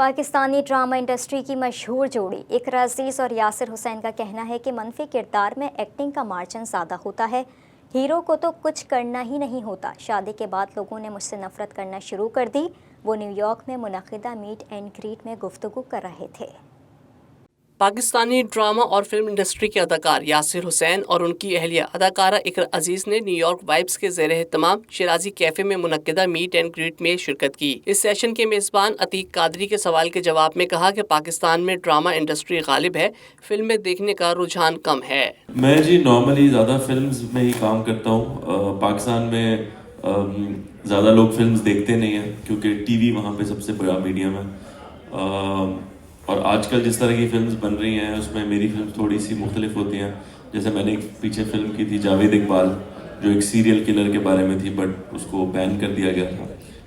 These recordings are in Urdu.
پاکستانی ڈرامہ انڈسٹری کی مشہور جوڑی اقرا عزیز اور یاسر حسین کا کہنا ہے کہ منفی کردار میں ایکٹنگ کا مارجن زیادہ ہوتا ہے، ہیرو کو تو کچھ کرنا ہی نہیں ہوتا۔ شادی کے بعد لوگوں نے مجھ سے نفرت کرنا شروع کر دی۔ وہ نیو یارک میں منعقدہ میٹ اینڈ گریٹ میں گفتگو کر رہے تھے۔ پاکستانی ڈرامہ اور فلم انڈسٹری کے اداکار یاسر حسین اور ان کی اہلیہ اداکارہ اقرا عزیز نے نیو یارک وائبس کے زیر اہتمام شیرازی کیفے میں منعقدہ میٹ اینڈ گریٹ میں شرکت کی۔ اس سیشن کے میزبان عتیق قادری کے سوال کے جواب میں کہا کہ پاکستان میں ڈرامہ انڈسٹری غالب ہے، فلمیں دیکھنے کا رجحان کم ہے۔ میں نارملی زیادہ فلمز میں ہی کام کرتا ہوں۔ پاکستان میں زیادہ لوگ فلمز دیکھتے نہیں ہیں کیونکہ ٹی وی وہاں پہ سب سے بڑا میڈیم ہے، اور آج کل جس طرح کی فلمز بن رہی ہیں اس میں میری فلم تھوڑی سی مختلف ہوتی ہیں۔ جیسے میں نے پیچھے فلم کی تھی جاوید اقبال، جو ایک سیریل کلر کے بارے میں تھی، بٹ اس کو بین کر دیا گیا تھا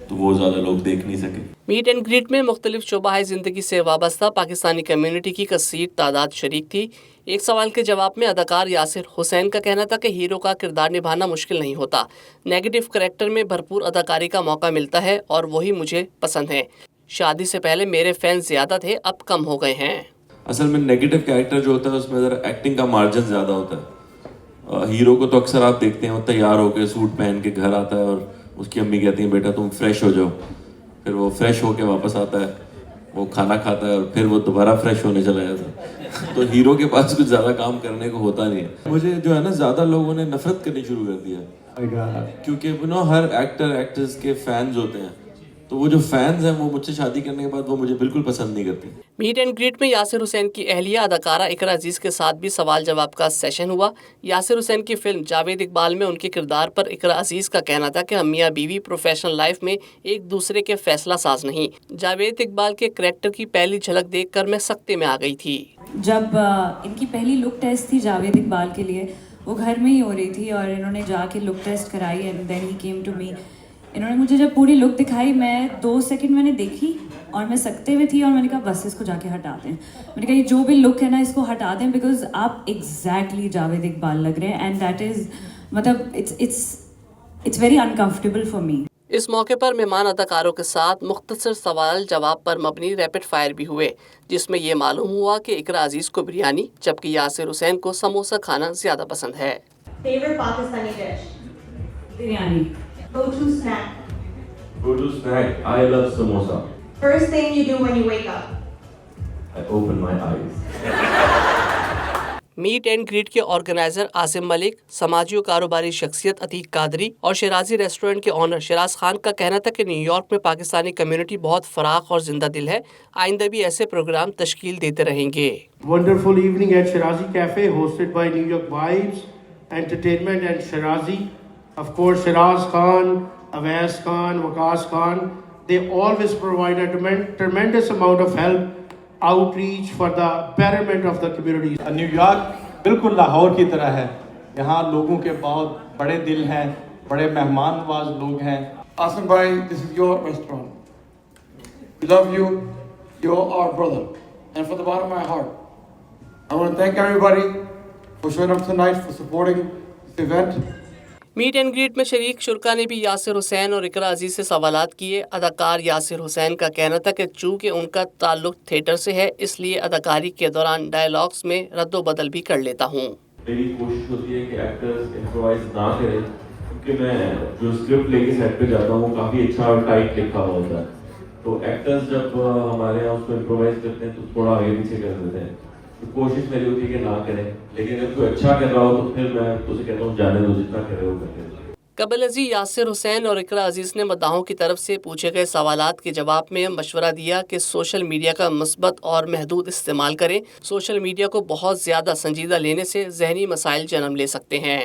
تو وہ زیادہ لوگ دیکھ نہیں سکے۔ میٹ اینڈ گریٹ میں مختلف شعبہ زندگی سے وابستہ پاکستانی کمیونٹی کی کثیر تعداد شریک تھی۔ ایک سوال کے جواب میں اداکار یاسر حسین کا کہنا تھا کہ ہیرو کا کردار نبھانا مشکل نہیں ہوتا، نیگیٹو کریکٹر میں بھرپور اداکاری کا موقع ملتا ہے اور وہی مجھے پسند ہے۔ شادی سے پہلے میرے فینس زیادہ تھے، اب کم ہو گئے ہیں۔ اصل میں نیگیٹو کریکٹر جو ہوتا ہے اس میں ذرا ایکٹنگ کا مارجن زیادہ ہوتا ہے۔ ہیرو کو تو اکثر آپ دیکھتے ہیں وہ تیار ہو کے سوٹ پہن کے گھر آتا ہے اور اس کی امی کہتی ہیں بیٹا تم فریش ہو جاؤ، پھر وہ فریش ہو کے واپس آتا ہے، وہ کھانا کھاتا ہے اور پھر وہ دوبارہ فریش ہونے چلا جاتا ہے۔ تو ہیرو کے پاس کچھ زیادہ کام کرنے کو ہوتا نہیں ہے۔ مجھے جو ہے نا زیادہ لوگوں نے نفرت کرنی شروع کر دیا، کیونکہ ہر ایکٹر ایکٹریس کے فینز ہوتے ہیں، تو وہ جو فینز ہیں وہ مجھ سے شادی کرنے کے بعد وہ مجھے بالکل پسند نہیں کرتے۔ میٹ اینڈ گریٹ میں یاسر حسین کی اہلیہ اداکارہ اقرا عزیز کے ساتھ بھی سوال جواب کا سیشن ہوا۔ یاسر حسین کی فلم جاوید اقبال میں ان کے کردار پر اقرا عزیز کا کہنا تھا کہ ہم میاں بیوی پروفیشنل لائف میں ایک دوسرے کے فیصلہ ساز نہیں۔ جاوید اقبال کے کریکٹر کی پہلی جھلک دیکھ کر میں سکتے میں آ گئی تھی۔ جب ان کی پہلی لک ٹیسٹ تھی جاوید اقبال کے لیے، وہ گھر میں ہی ہو رہی تھی اور انہوں نے جا کے لک ٹیسٹ کرائی، and then he came to me. انہوں نے مجھے جب پوری لک دکھائی، میں 2 سیکنڈ میں نے دیکھی اور میں سکتے میں تھی، اور میں نے کہا بس اس کو جا کے ہٹا دیں۔ میں نے کہا یہ جو بھی لک ہے نا اس کو ہٹا دیں، بیکاز آپ ایگزیکٹلی جاوید اقبال لگ رہے ہیں، اینڈ دیٹ از مطلب it's very uncomfortable for me. اس موقع پر مہمان اداکاروں کے ساتھ مختصر سوال جواب پر مبنی ریپڈ فائر بھی ہوئے، جس میں یہ معلوم ہوا کہ اقرا عزیز کو بریانی جبکہ یاسر حسین کو سموسہ کھانا زیادہ پسند ہے۔ Favorite Pakistani dish? Biryani. Go-to snack? Go-to snack, I love samosa. First thing you do when you wake up? I open my eyes. Meet and greet کے آرگنائزر عاصم ملک، سماجی و کاروباری شخصیت عتیق قادری اور شیرازی ریسٹورنٹ کے آنر شیراز خان کا کہنا تھا کہ نیو یارک میں پاکستانی کمیونٹی بہت فراخ اور زندہ دل ہے، آئندہ بھی ایسے پروگرام تشکیل دیتے رہیں گے۔ Wonderful evening at Shirazi Cafe hosted by New York Vibes Entertainment and Shirazi. Of course, Shiraz Khan, Awais Khan, Waqas Khan, they always provide a tremendous amount of help, outreach for the betterment of the community. New York بالکل لاہور کی طرح ہے، یہاں لوگوں کے بہت بڑے دل ہیں، بڑے مہمان نواز لوگ ہیں۔ Asim bhai, this is your restaurant. We love you. You're our brother. And from the bottom of my heart, I want to thank everybody for showing up tonight, for supporting this event. Meet and greet میں شریک شرکا نے بھی یاسر حسین اور اقرا عزیز سے سوالات کیے۔ اداکار یاسر حسین کا کہنا تھا کہ چونکہ ان کا تعلق تھیٹر سے ہے، اس لیے اداکاری کے دوران ڈائیلاگس میں رد و بدل بھی کر لیتا ہوں۔ میری کوشش ہوتی ہے کہ ایکٹرز امپرووائز نہ کریں، کیونکہ میں جو اسکرپٹ لے کے سیٹ پہ جاتا ہوں وہ کافی اچھا اور ٹائٹ لکھا ہوا ہوتا ہے، تو ایکٹرز جب ہمارے یہاں اس کو امپرووائز کرتے ہیں تو تھوڑا آگے پیچھے کر دیتے ہیں۔ کوشش میری ہوتی ہے کہ نہ کریں، لیکن اگر کوئی اچھا کر رہا ہو تو پھر میں اسے کہتا ہوں جانے دو، جتنا کرے وہ کرے۔ قبل ازیں یاسر حسین اور اقرا عزیز نے مداحوں کی طرف سے پوچھے گئے سوالات کے جواب میں مشورہ دیا کہ سوشل میڈیا کا مثبت اور محدود استعمال کریں۔ سوشل میڈیا کو بہت زیادہ سنجیدہ لینے سے ذہنی مسائل جنم لے سکتے ہیں۔